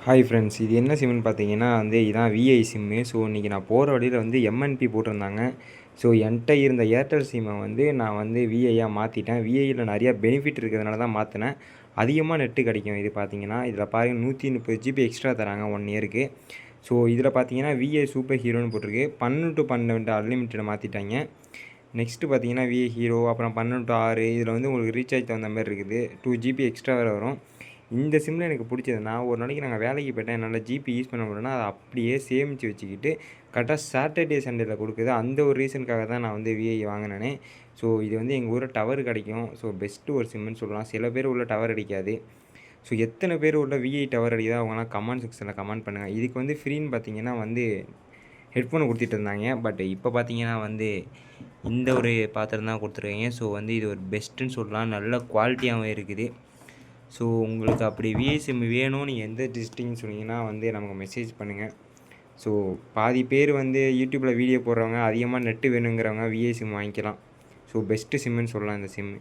Hi friends, இது என்ன சிம்முன்னு பார்த்தீங்கன்னா இதான் விஐ சிம்மு. ஸோ இன்றைக்கி நான் போகிற வழியில் எம்என்பி போட்டிருந்தாங்க. ஸோ என்கிட்ட இருந்த ஏர்டெல் சிம்மை நான் விஐயாக மாற்றிட்டேன். விஐயில் நிறையா பெனிஃபிட் இருக்கிறதுனால தான் மாற்றினேன். அதிகமாக நெட்டு கிடைக்கும். இது பார்த்தீங்கன்னா இதில் பாருங்கள் 130 ஜிபி எக்ஸ்ட்ரா தராங்க 1 இயருக்கு. ஸோ இதில் பார்த்தீங்கன்னா விஐ சூப்பர் ஹீரோன்னு போட்டிருக்கு. 12 to 12 அன்லிமிட்டட் மாற்றிட்டாங்க. நெக்ஸ்ட்டு பார்த்தீங்கன்னா விஐ ஹீரோ, அப்புறம் 12 to 6 இதில் உங்களுக்கு ரீசார்ஜ் தகுந்த மாதிரி இருக்குது. 2 ஜிபி எக்ஸ்ட்ரா வேறு வரும். இந்த சிம்மில் எனக்கு பிடிச்சது, நான் ஒரு நாளைக்கு நாங்கள் வேலைக்கு போயிட்டேன், என்னால் ஜிபி யூஸ் பண்ண முடியலன்னா அதை அப்படியே சேமித்து வச்சுக்கிட்டு கரெக்டாக சாட்டர்டே சண்டேயில் கொடுக்குது. அந்த ஒரு ரீசனுக்காக தான் நான் விஐ வாங்கினேனே. ஸோ இது எங்கள் ஊரில் டவர் கிடைக்கும். ஸோ பெஸ்ட்டு ஒரு சிம்முன்னு சொல்லலாம். சில பேர் உள்ள டவர் அடிக்காது. ஸோ எத்தனை பேர் உள்ள விஐ டவர் அடிக்குதோ அவங்களாம் கமெண்ட் செக்ஷனில் கமெண்ட் பண்ணுங்கள். இதுக்கு ஃப்ரீன்னு பார்த்தீங்கன்னா ஹெட்ஃபோனை கொடுத்துட்டு இருந்தாங்க. பட் இப்போ பார்த்தீங்கன்னா இந்த ஒரு பாத்திரம் தான் கொடுத்துருக்காங்க. ஸோ இது ஒரு பெஸ்ட்டுன்னு சொல்லலாம். நல்ல குவாலிட்டியாகவும் இருக்குது. ஸோ உங்களுக்கு அப்படி விஐ சிம் வேணும், நீங்கள் எந்த டிஸ்ட்ரிக்ட்னு சொன்னீங்கன்னா நமக்கு மெசேஜ் பண்ணுங்கள். ஸோ பாதி பேர் யூடியூப்பில் வீடியோ போடுறவங்க அதிகமாக நெட்டு வேணுங்கிறவங்க விஐ சிம் வாங்கிக்கலாம். ஸோ பெஸ்ட்டு சிம்முன்னு சொல்லலாம் இந்த சிம்மு.